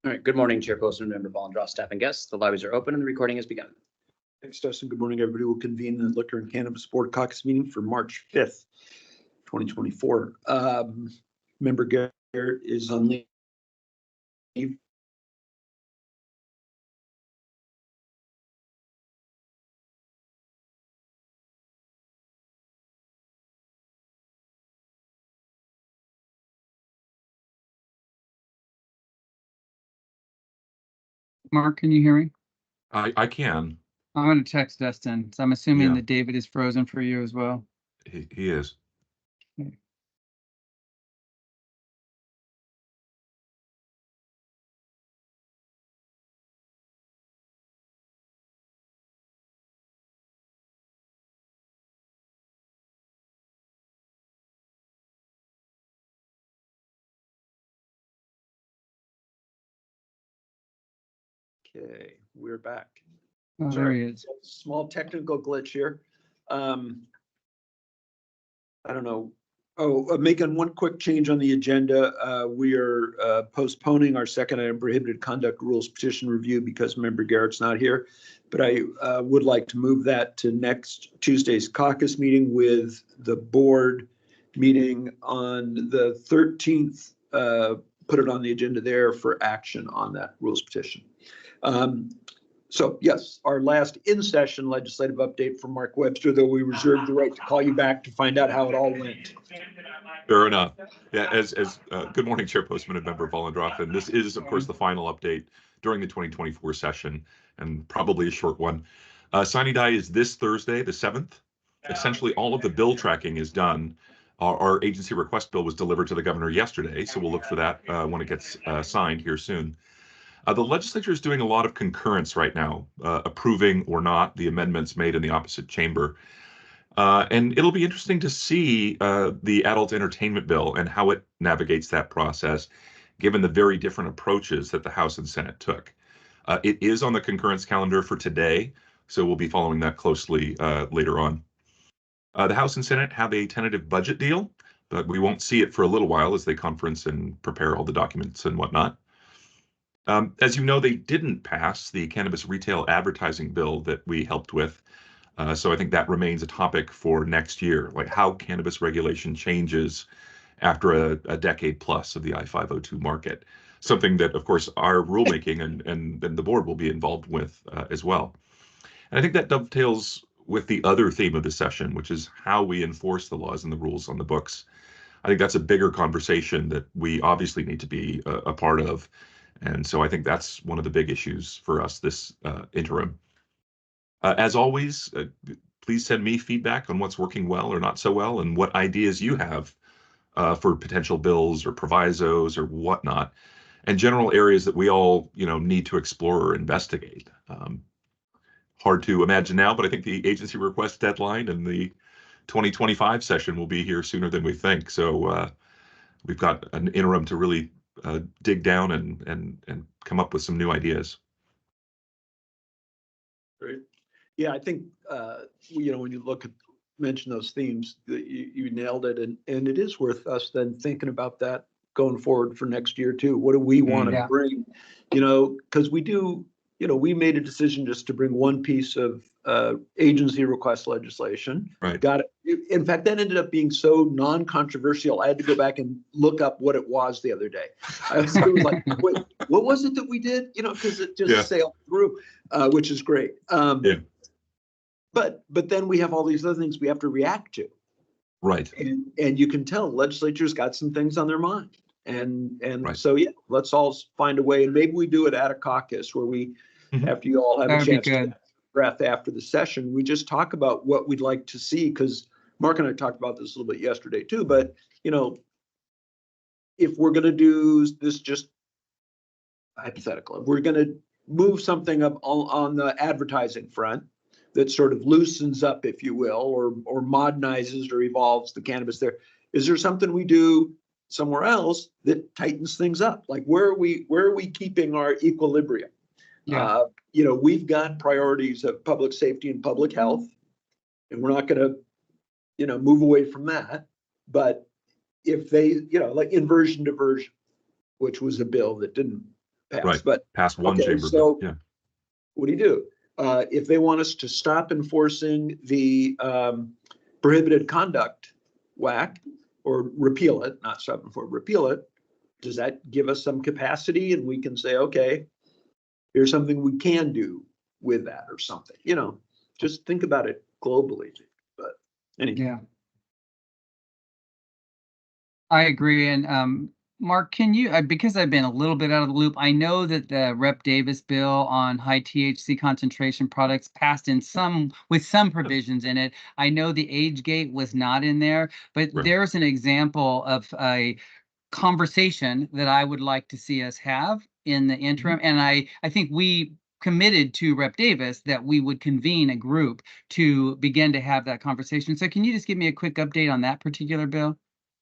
All right, good morning, Chairperson, Member Ballendraw, staff and guests. The lobbies are open and the recording has begun. Thanks, Dustin. Good morning, everybody. We'll convene the Liquor and Cannabis Board Caucus meeting for March 5th, 2024. Member Garrett is on leave. Mark, can you hear me? I can. I'm going to text Dustin. So I'm assuming that David is frozen for you as well. He is. Okay. Okay, we're back. Oh, there he is. Small technical glitch here. I don't know. Oh, making one quick change on the agenda. We are postponing our second item, prohibited conduct rules petition review, because Member Garrett's not here. But I would like to move that to next Tuesday's caucus meeting, with the board meeting on the 13th. Put it on the agenda there for action on that rules petition. So yes, our last in-session legislative update from Mark Webster, though we reserve the right to call you back to find out how it all went. Fair enough. Yeah, as good morning, Chairperson and Member Ballendraw. And this is, of course, the final update during the 2024 session, and probably a short one. Sine die is this Thursday, the 7th. Essentially, all of the bill tracking is done. Our agency request bill was delivered to the governor yesterday, so we'll look for that when it gets signed here soon. The legislature is doing a lot of concurrence right now, approving or not the amendments made in the opposite chamber. And it'll be interesting to see the adult entertainment bill and how it navigates that process, given the very different approaches that the House and Senate took. It is on the concurrence calendar for today, so we'll be following that closely later on. The House and Senate have a tentative budget deal, but we won't see it for a little while as they conference and prepare all the documents and whatnot. As you know, they didn't pass the cannabis retail advertising bill that we helped with. So I think that remains a topic for next year, like how cannabis regulation changes after a decade plus of the I-502 market. Something that, of course, our rulemaking and the board will be involved with as well. And I think that dovetails with the other theme of the session, which is how we enforce the laws and the rules on the books. I think that's a bigger conversation that we obviously need to be a part of. And so I think that's one of the big issues for us this interim. As always, please send me feedback on what's working well or not so well, and what ideas you have for potential bills or provisos or whatnot, and general areas that we all need to explore or investigate. Hard to imagine now, but I think the agency request deadline and the 2025 session will be here sooner than we think. So we've got an interim to really dig down and come up with some new ideas. Great. Yeah, I think, when you mention those themes, you nailed it. And it is worth us then thinking about that going forward for next year too. What do we want to bring? Because we made a decision just to bring one piece of agency request legislation. Right. Got it. In fact, that ended up being so non-controversial, I had to go back and look up what it was the other day. I was like, wait, what was it that we did? Because it just sailed through, which is great. But then we have all these other things we have to react to. Right. And you can tell the legislature's got some things on their mind. And right. So, let's all find a way. And maybe we do it at a caucus where we, after you all have a chance to get breath after the session, we just talk about what we'd like to see. Because Mark and I talked about this a little bit yesterday too. But, if we're going to do this, just hypothetical, if we're going to move something up on the advertising front that sort of loosens up, if you will, or modernizes or evolves the cannabis there, is there something we do somewhere else that tightens things up? Like where are we keeping our equilibrium? We've got priorities of public safety and public health, and we're not going to move away from that. But if they like inversion diversion, which was a bill that didn't pass. Right. But Pass one okay, chamber so bill. Yeah. what do? If they want us to stop enforcing the prohibited conduct whack or repeal it, not stop enforcing, repeal it, does that give us some capacity and we can say, okay, here's something we can do with that or something, just think about it globally. But anyway. Yeah. I agree. And Mark, can you, because I've been a little bit out of the loop, I know that the Rep. Davis bill on high THC concentration products passed with some provisions in it. I know the age gate was not in there, but Right. there's an example of a conversation that I would like to see us have in the interim. And I think we committed to Rep. Davis that we would convene a group to begin to have that conversation. So can you just give me a quick update on that particular bill?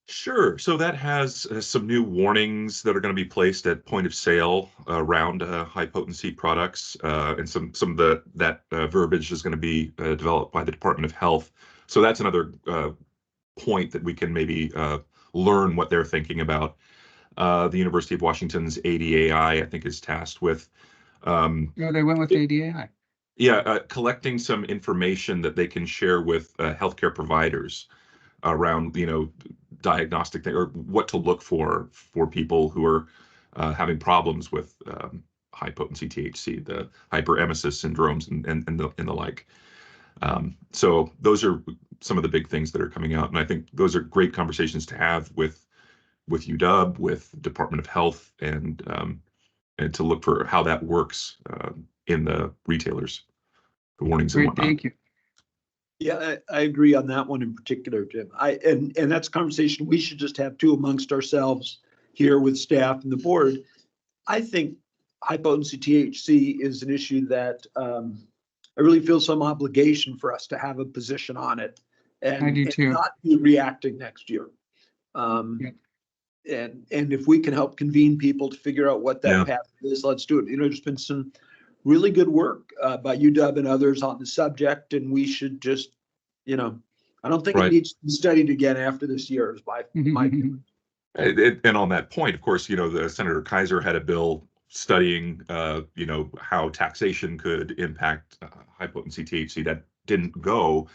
Sure. So that has some new warnings that are going to be placed at point of sale around high potency products, and some of that verbiage is going to be developed by the Department of Health. So that's another point that we can maybe learn what they're thinking about. The University of Washington's ADAI, I think, is tasked with. They went with ADAI. Yeah, collecting some information that they can share with healthcare providers around, diagnostic thing or what to look for people who are having problems with high potency THC, the hyperemesis syndromes and the like. So those are some of the big things that are coming out, and I think those are great conversations to have with UW, with Department of Health, and to look for how that works in the retailers, the warnings and Great, whatnot. thank you. Yeah, I agree on that one in particular, Jim. And that's a conversation we should just have too amongst ourselves here with staff and the board. I think high potency THC is an issue that I really feel some obligation for us to have a position on it I do and too. not be reacting next year. Yeah. And if we can help convene people to figure out what that path is, let's do it. There's been some really good work by UW and others on the subject, and we should just, I don't think it needs to be studied again after this year is my view. And on that point, of course, the Senator Kaiser had a bill studying, how taxation could impact high potency THC. That didn't go,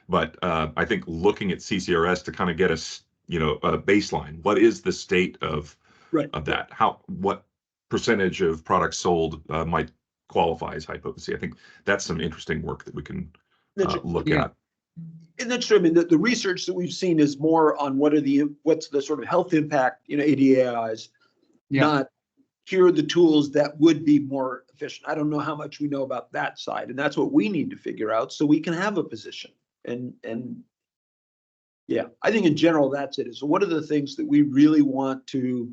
but I think looking at CCRS to kind of get us, a baseline. What is the state of that? What percentage of products sold might qualify as high potency? I think that's some interesting work that we can look at. And that's true. I mean, the research that we've seen is more on what's the sort of health impact, ADAIs, not here are the tools that would be more efficient. I don't know how much we know about that side, and that's what we need to figure out so we can have a position. And yeah, I think in general, that's it. Is what are the things that we really want to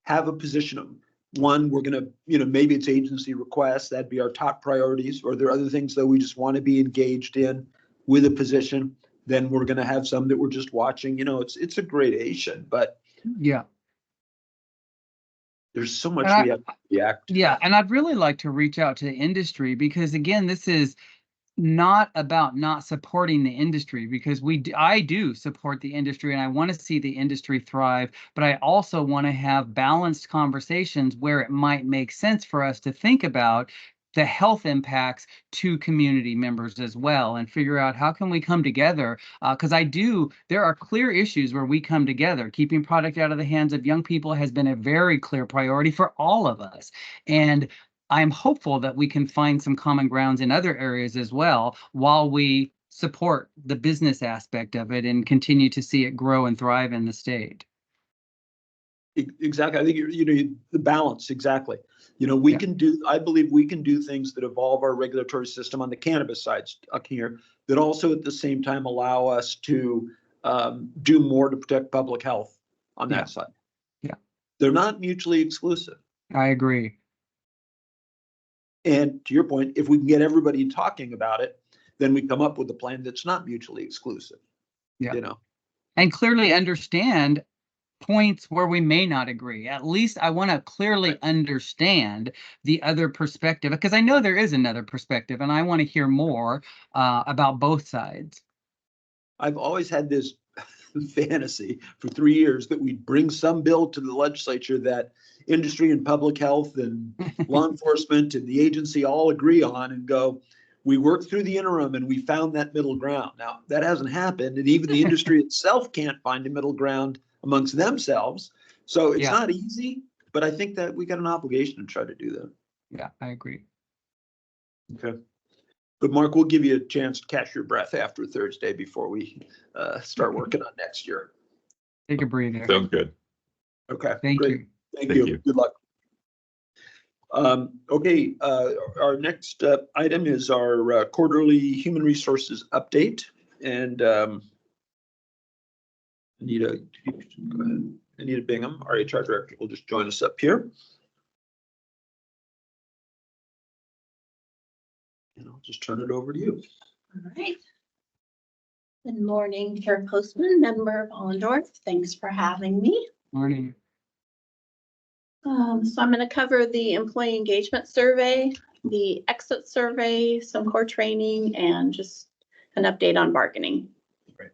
have a position of? One, we're going to, maybe it's agency requests, that'd be our top priorities, or there are other things that we just want to be engaged in with a position. Then we're going to have some that we're just watching. It's a gradation, but there's so much we have to react to. Yeah, and I'd really like to reach out to the industry because, again, this is not about not supporting the industry, because I do support the industry and I want to see the industry thrive, but I also want to have balanced conversations where it might make sense for us to think about the health impacts to community members as well and figure out how can we come together, because there are clear issues where we come together. Keeping product out of the hands of young people has been a very clear priority for all of us, and I'm hopeful that we can find some common grounds in other areas as well while we support the business aspect of it and continue to see it grow and thrive in the state. Exactly. I think the balance. Exactly. I believe we can do things that evolve our regulatory system on the cannabis side up here that also at the same time allow us to do more to protect public health on that side. Yeah. They're not mutually exclusive. I agree. And to your point, if we can get everybody talking about it, then we come up with a plan that's not mutually exclusive. Yeah. And clearly understand points where we may not agree. At least I want to clearly understand the other perspective, because I know there is another perspective and I want to hear more about both sides. I've always had this fantasy for 3 years that we'd bring some bill to the legislature that industry and public health and law enforcement and the agency all agree on and go, we worked through the interim and we found that middle ground. Now, that hasn't happened, and even the industry itself can't find a middle ground amongst themselves. So it's Yeah. not easy, but I think that we got an obligation to try to do that. Yeah, I agree. Okay. But Mark, we'll give you a chance to catch your breath after Thursday before we start working on next year. Take a breather. Sounds good. Okay. Thank great. you. Thank Thank you. you. Good luck. Okay, our next item is our quarterly human resources update, and Anita Bingham, our HR director, will just join us up here. And I'll just turn it over to you. All right. Good morning, Chair Postman, Member Vollendorf. Thanks for having me. Morning. So I'm going to cover the employee engagement survey, the exit survey, some core training, and just an update on bargaining. Great.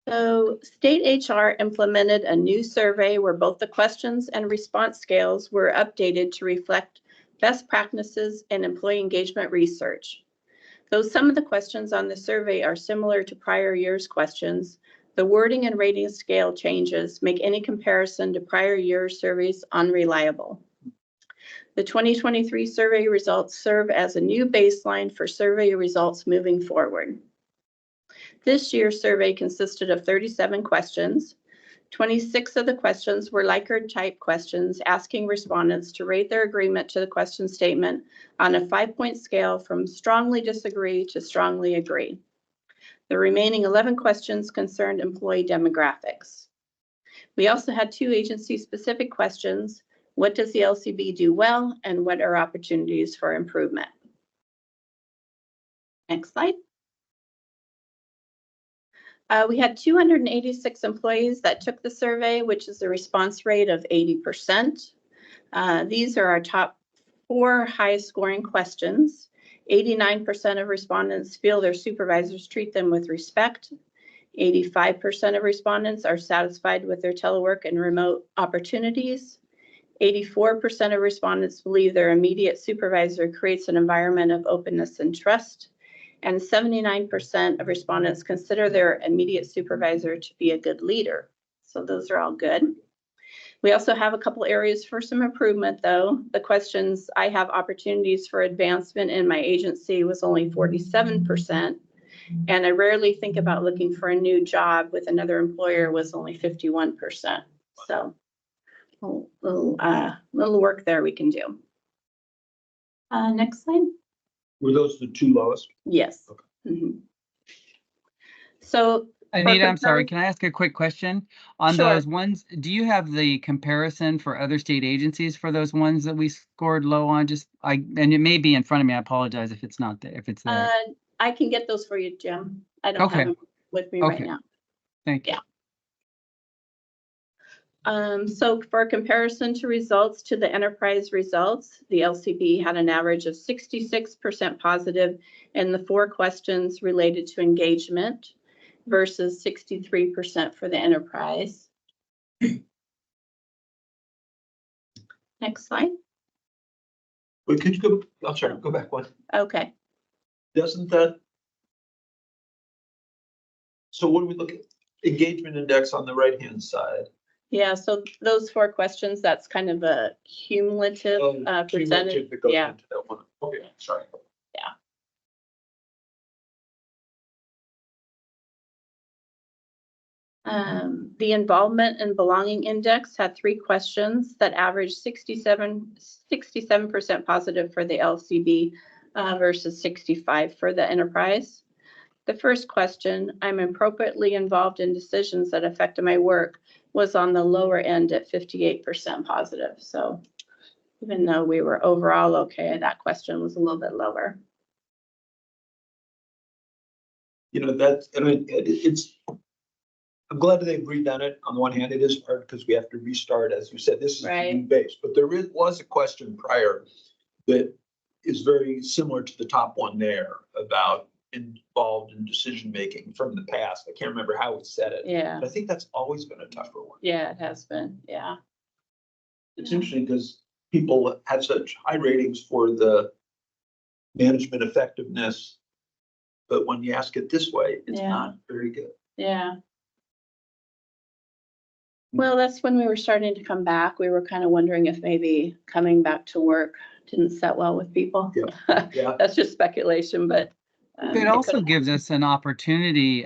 So state HR implemented a new survey where both the questions and response scales were updated to reflect best practices in employee engagement research. Though some of the questions on the survey are similar to prior year's questions, the wording and rating scale changes make any comparison to prior year surveys unreliable. The 2023 survey results serve as a new baseline for survey results moving forward. This year's survey consisted of 37 questions. 26 of the questions were Likert type questions, asking respondents to rate their agreement to the question statement on a 5-point scale from strongly disagree to strongly agree. The remaining 11 questions concerned employee demographics. We also had 2 agency-specific questions. What does the LCB do well, and what are opportunities for improvement? Next slide. We had 286 employees that took the survey, which is a response rate of 80%. These are our top 4 highest scoring questions. 89% of respondents feel their supervisors treat them with respect. 85% of respondents are satisfied with their telework and remote opportunities. 84% of respondents believe their immediate supervisor creates an environment of openness and trust. And 79% of respondents consider their immediate supervisor to be a good leader. So those are all good. We also have a couple areas for some improvement, though. The questions, I have opportunities for advancement in my agency, was only 47%. And I rarely think about looking for a new job with another employer was only 51%. So little work there we can do. Next slide. Were those the 2 lowest? Yes. Okay. Mhm. So Anita, I'm sorry. Can I ask a quick question on Sure. those ones? Do you have the comparison for other state agencies for those ones that we scored low on? And it may be in front of me. I apologize if it's not there. If it's there. I can get those for you, Jim. I don't have them with me right now. Thank you. Yeah. So for comparison to results to the enterprise results, the LCB had an average of 66% positive in the 4 questions related to engagement versus 63% for the enterprise. Next slide. Wait, could you go? I'm sorry, go back one. Okay. Doesn't that? So what do we look at? Engagement index on the right-hand side. Yeah, so those 4 questions, that's kind of a cumulative percentage. Cumulative that goes Yeah. into that one. Okay, sorry. The involvement and belonging index had 3 questions that averaged 67% positive for the LCB versus 65 for the enterprise. The first question, I'm appropriately involved in decisions that affected my work, was on the lower end at 58% positive. So even though we were overall okay, that question was a little bit lower. You know, I'm glad they've redone it. On the one hand, it is hard because we have to restart, as you said, this is a new base. But there was a question prior that is very similar to the top one there about involved in decision-making from the past. I can't remember how we said it. Yeah, I think that's always been a tougher one. yeah, it has been, yeah. It's interesting because people have such high ratings for the management effectiveness, but when you ask it this way, it's Yeah. not very good. Yeah. Well, that's when we were starting to come back. We were kind of wondering if maybe coming back to work didn't set well with people. Yeah. That's just speculation, but. It also gives us an opportunity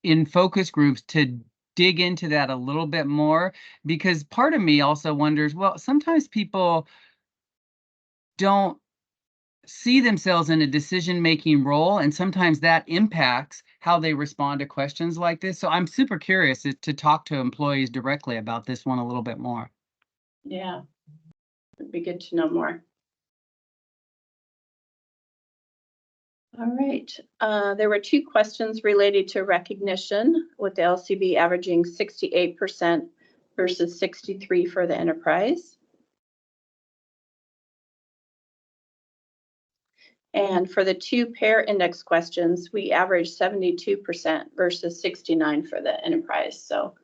in focus groups to dig into that a little bit more, because part of me also wonders, well, sometimes people don't see themselves in a decision-making role, and sometimes that impacts how they respond to questions like this. So I'm super curious to talk to employees directly about this one a little bit more. Yeah, it'd be good to know more. All right, there were 2 questions related to recognition, with the LCB averaging 68% versus 63 for the enterprise. And for the 2 pair index questions, we averaged 72% versus 69 for the enterprise. So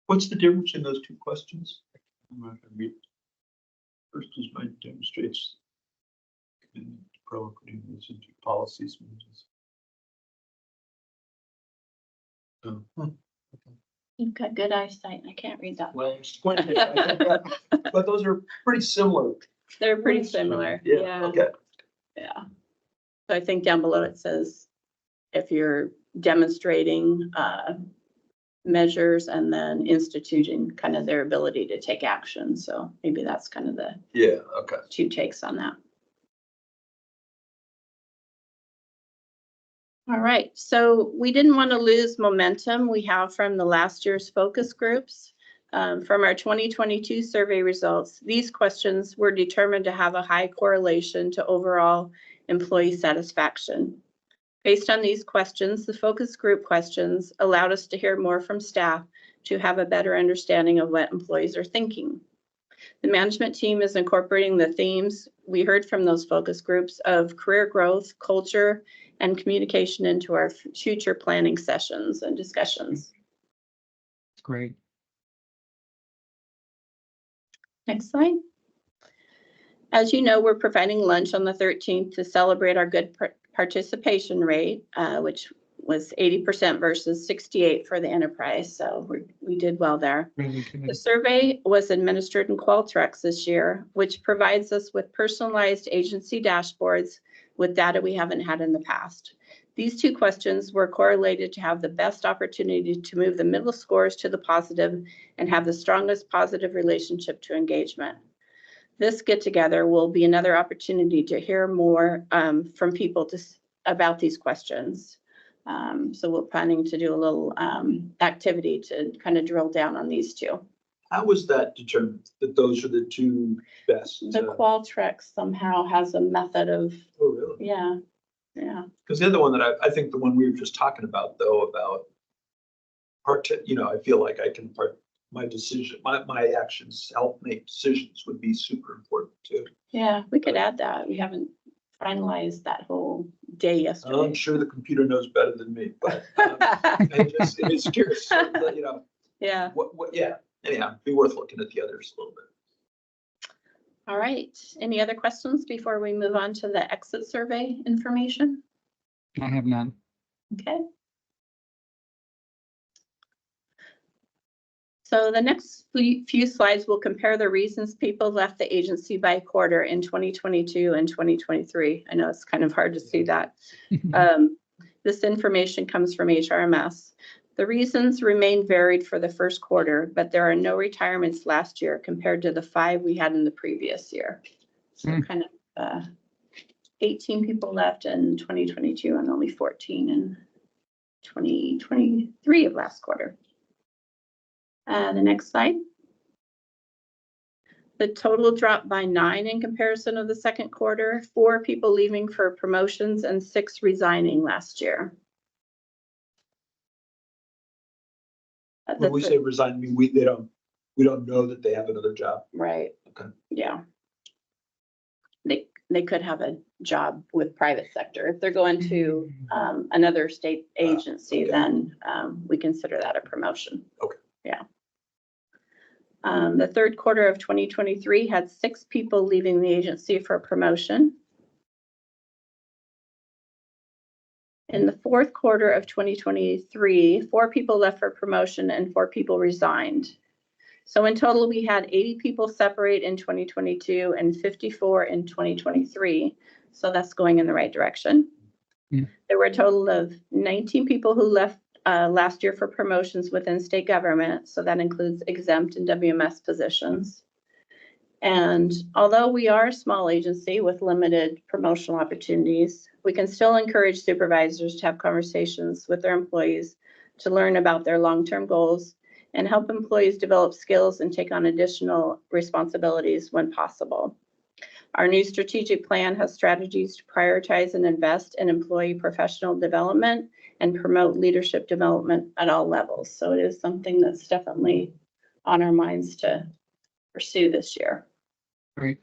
What's the difference in those two questions? I'm not gonna read. First is my demonstrates. Putting this into policies. Oh, you've got good eyesight. I can't read that. well, squinting, but those are pretty similar. They're pretty similar. Yeah, okay. Yeah. So I think down below it says if you're demonstrating measures and then instituting kind of their ability to take action. So maybe that's kind of the Yeah, okay. 2 takes on that. All right, so we didn't want to lose momentum we have from the last year's focus groups. From our 2022 survey results, these questions were determined to have a high correlation to overall employee satisfaction. Based on these questions, the focus group questions allowed us to hear more from staff to have a better understanding of what employees are thinking. The management team is incorporating the themes we heard from those focus groups of career growth, culture, and communication into our future planning sessions and discussions. Great. Next slide. As you know, we're providing lunch on the 13th to celebrate our good participation rate, which was 80% versus 68 for the enterprise. So we did well there. Really good. The survey was administered in Qualtrics this year, which provides us with personalized agency dashboards with data we haven't had in the past. These 2 questions were correlated to have the best opportunity to move the middle scores to the positive and have the strongest positive relationship to engagement. This get-together will be another opportunity to hear more from people about these questions. So we're planning to do a little activity to kind of drill down on these 2. How was that determined that those are the 2 best? The Qualtrics somehow has a method of, Oh, really? yeah. Because the other one that I think the one we were just talking about though, about I feel like I can my decision, my actions help make decisions would be super important too. Yeah, we could add that. We haven't finalized that whole day I'm yesterday. sure the computer knows better than me, but it's curious, Yeah, yeah, anyhow, it'd be worth looking at the others a little bit. all right. Any other questions before we move on to the exit survey information? I have none. Okay. So the next few slides will compare the reasons people left the agency by quarter in 2022 and 2023. I know it's kind of hard to see that. This information comes from HRMS. The reasons remain varied for the first quarter, but there are no retirements last year compared to the 5 we had in the previous year. So kind of 18 people left in 2022 and only 14 in 2023 of last quarter. The next slide. The total dropped by 9 in comparison of the second quarter, 4 people leaving for promotions and 6 resigning last year. When we say resign, I mean they don't We don't know that they have another job. Right. Okay. Yeah. They could have a job with private sector. If they're going to another state agency, okay. then we consider that a promotion. Okay. Yeah. The third quarter of 2023 had 6 people leaving the agency for promotion. In the fourth quarter of 2023, 4 people left for promotion and 4 people resigned. So in total, we had 80 people separate in 2022 and 54 in 2023. So that's going in the right direction. Yeah. There were a total of 19 people who left last year for promotions within state government. So that includes exempt and WMS positions. And although we are a small agency with limited promotional opportunities, we can still encourage supervisors to have conversations with their employees to learn about their long-term goals and help employees develop skills and take on additional responsibilities when possible. Our new strategic plan has strategies to prioritize and invest in employee professional development and promote leadership development at all levels. So it is something that's definitely on our minds to pursue this year. Great.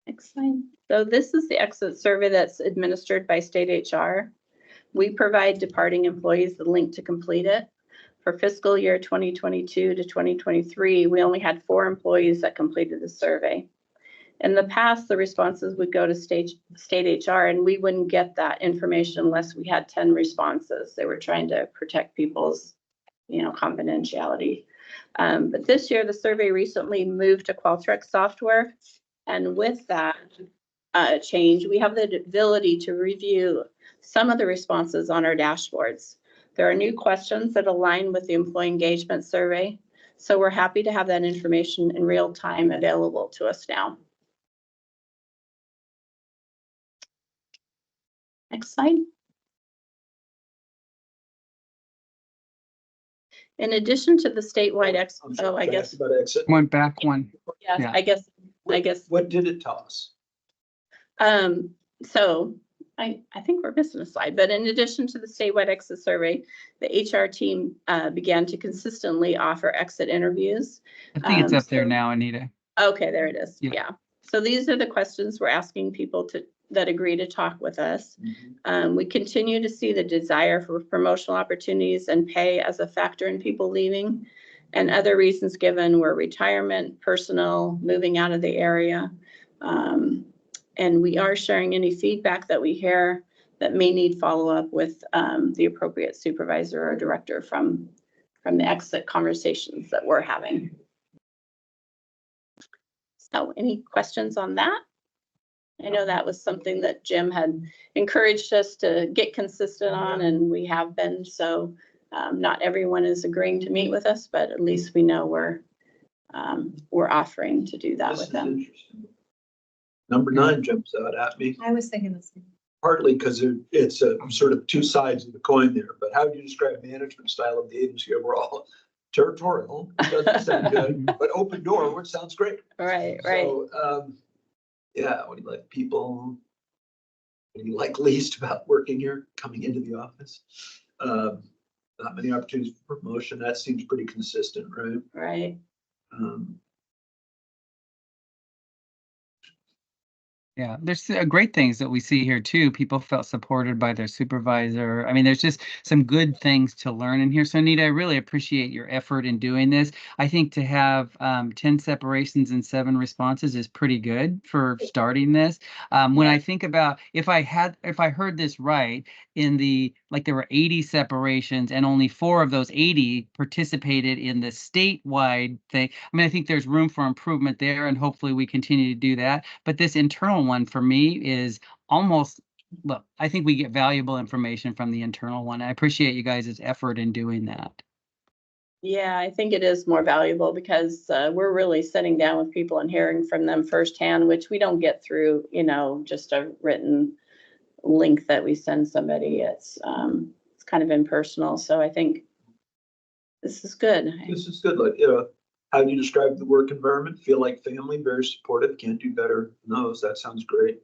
Next slide. So this is the exit survey that's administered by state HR. We provide departing employees the link to complete it. For fiscal year 2022 to 2023, we only had 4 employees that completed the survey. In the past, the responses would go to state HR, and we wouldn't get that information unless we had 10 responses. They were trying to protect people's, confidentiality. But this year, the survey recently moved to Qualtrics software, and with that change, we have the ability to review some of the responses on our dashboards. There are new questions that align with the employee engagement survey, so we're happy to have that information in real time available to us now. Next slide. In addition to the statewide Went back one. Yes, Yeah. I guess. What did it tell us? So I think we're missing a slide, but in addition to the statewide exit survey, the HR team began to consistently offer exit interviews. I think it's up there now, Anita. Okay, there it is. Yeah. Yeah. So these are the questions we're asking people that agree to talk with us. We continue to see the desire for promotional opportunities and pay as a factor in people leaving, and other reasons given were retirement, personal, moving out of the area. And we are sharing any feedback that we hear that may need follow-up with the appropriate supervisor or director from the exit conversations that we're having. So any questions on that? I know that was something that Jim had encouraged us to get consistent on, and we have been. So not everyone is agreeing to meet with us, but at least we know we're offering to do that with them. Interesting. Number 9 jumps out at me, I was thinking the same. partly because it's a sort of 2 sides of the coin there. But how do you describe management style of the agency overall? Territorial, doesn't sound good, but open door, which sounds great. Right. So, yeah, what do you like people? What do you like least about working here, coming into the office? Not many opportunities for promotion. That seems pretty consistent, right? Right. Yeah, there's great things that we see here too. People felt supported by their supervisor. I mean, there's just some good things to learn in here. So Anita, I really appreciate your effort in doing this. I think to have 10 separations and 7 responses is pretty good for starting this. When I think about if I heard this right, there were 80 separations and only 4 of those 80 participated in the statewide thing. I mean, I think there's room for improvement there, and hopefully we continue to do that. But this internal one for me is almost, well, I think we get valuable information from the internal one. I appreciate you guys' effort in doing that. Yeah, I think it is more valuable because we're really sitting down with people and hearing from them firsthand, which we don't get through, just a written link that we send somebody. It's kind of impersonal. So I think this is good. This is good. Like, how do you describe the work environment? Feel like family, very supportive, can't do better than those. That sounds great.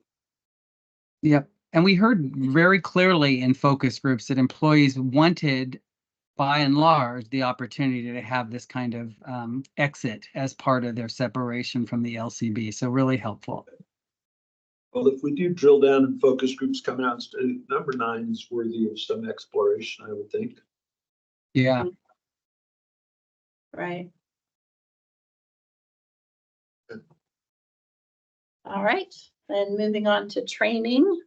Yep. And we heard very clearly in focus groups that employees wanted by and large, the opportunity to have this kind of exit as part of their separation from the LCB. So really helpful. Well, if we do drill down and focus groups coming out, number 9 is worthy of some exploration, I would think. Yeah. Right. All right, then moving on to training.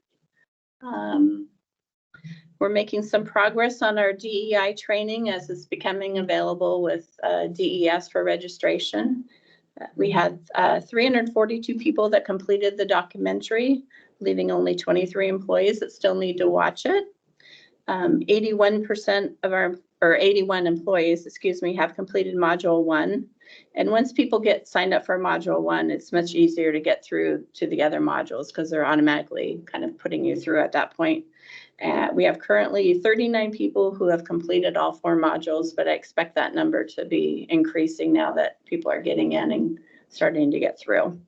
We're making some progress on our DEI training as it's becoming available with DES for registration. We had 342 people that completed the documentary, leaving only 23 employees that still need to watch it. 81% of our, or 81 employees, excuse me, have completed module 1. And once people get signed up for module 1, it's much easier to get through to the other modules because they're automatically kind of putting you through at that point. We have currently 39 people who have completed all 4 modules, but I expect that number to be increasing now that people are getting in and starting to get through.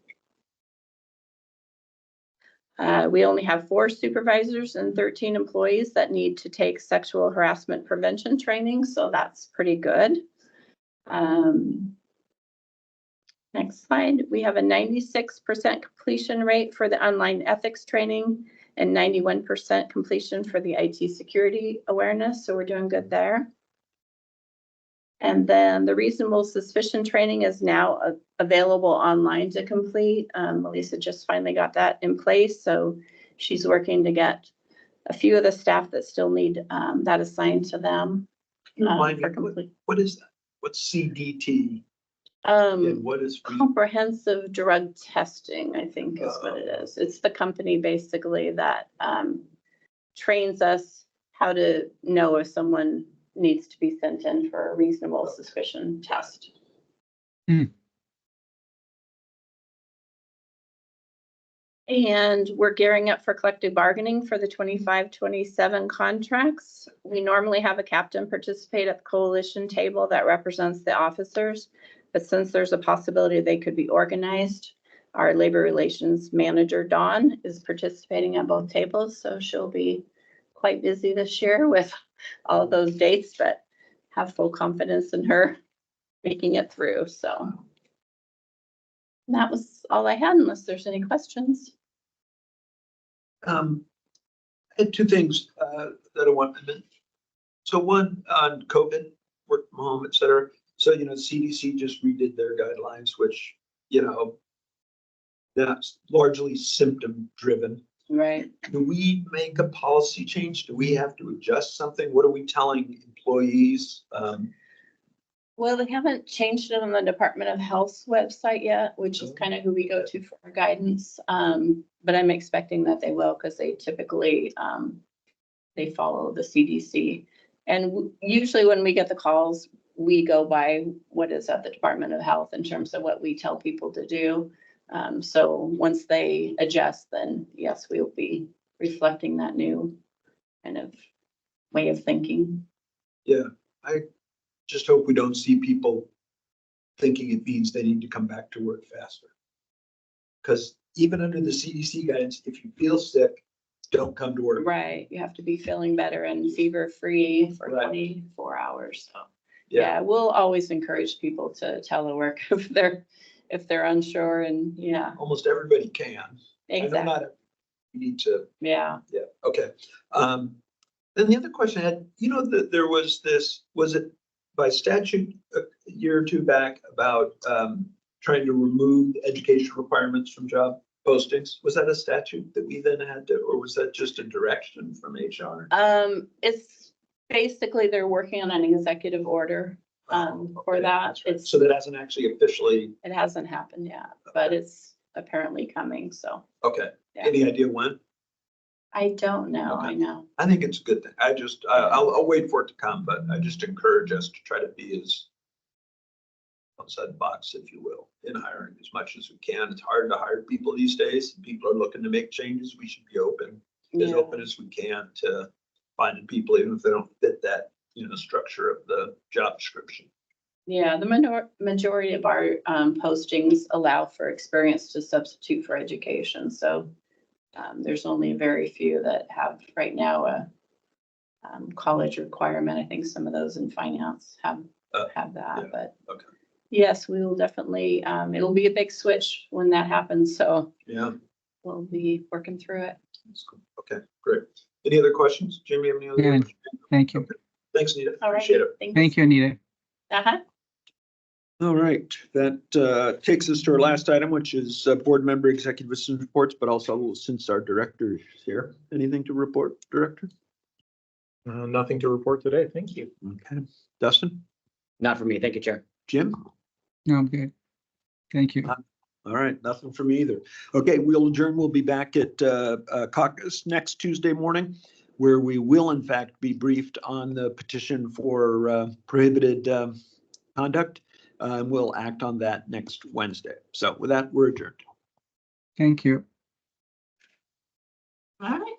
We only have 4 supervisors and 13 employees that need to take sexual harassment prevention training, so that's pretty good. Next slide. We have a 96% completion rate for the online ethics training and 91% completion for the IT security awareness, so we're doing good there. And then the reasonable suspicion training is now available online to complete. Melissa just finally got that in place, so she's working to get a few of the staff that still need that assigned to them. What is that? What's CDT? And what is comprehensive drug testing, I think is what it is. It's the company basically that trains us how to know if someone needs to be sent in for a reasonable suspicion test. And we're gearing up for collective bargaining for the 25-27 contracts. We normally have a captain participate at the coalition table that represents the officers, but since there's a possibility they could be organized, our labor relations manager, Dawn, is participating at both tables, so she'll be quite busy this year with all of those dates, but have full confidence in her making it through. So that was all I had, unless there's any questions. I had 2 things that I want to mention. So one on COVID, work from home, et cetera. So, CDC just redid their guidelines, which, that's largely symptom driven. Right. Do we make a policy change? Do we have to adjust something? What are we telling employees? Well, they haven't changed it on the Department of Health's website yet, which is kind of who we go to for our guidance. But I'm expecting that they will, because they typically, they follow the CDC. And usually when we get the calls, we go by what is at the Department of Health in terms of what we tell people to do. So once they adjust, then yes, we will be reflecting that new kind of way of thinking. Yeah, I just hope we don't see people thinking it means they need to come back to work faster. Because even under the CDC guidance, if you feel sick, don't come to work. Right. You have to be feeling better and fever free for 24 hours. So yeah, we'll always encourage people to telework if they're unsure, and yeah. Almost everybody can. Exactly. I know not you need to. Yeah. Yeah. Okay. Then the other question I had, that there was this, was it by statute a year or 2 back about trying to remove education requirements from job postings? Was that a statute that we then had to, or was that just a direction from HR? It's basically they're working on an executive order for that. Right. So that hasn't actually officially. It hasn't happened yet, but it's apparently coming. So. Okay. Yeah. Any idea when? I don't know. Okay. I know. I think it's a good thing. I'll wait for it to come, but I just encourage us to try to be as outside the box, if you will, in hiring as much as we can. It's hard to hire people these days. People are looking to make changes. We should be open as we can to finding people, even if they don't fit that, structure of the job description. Yeah, the majority of our postings allow for experience to substitute for education. So there's only very few that have right now college requirement. I think some of those in finance have that, yeah, but okay. yes, we will definitely, it'll be a big switch when that happens, so Yeah. we'll be working through it. That's cool. Okay, great. Any other questions? Jim, you have any other Yeah, questions? thank you. Thanks, Nita. All right. Appreciate it. Thank you, Anita. Uh-huh. All right, that takes us to our last item, which is board member executive assistant reports, but also since our director is here, anything to report, director? Nothing to report today. Thank you. Okay, Dustin, Not for me. Thank you, Chair. Jim? No, I'm good. Thank you. All right, nothing for me either. Okay, we'll adjourn. We'll be back at Caucus next Tuesday morning, where we will in fact be briefed on the petition for prohibited conduct. We'll act on that next Wednesday. So with that, we're adjourned. Thank you. All right.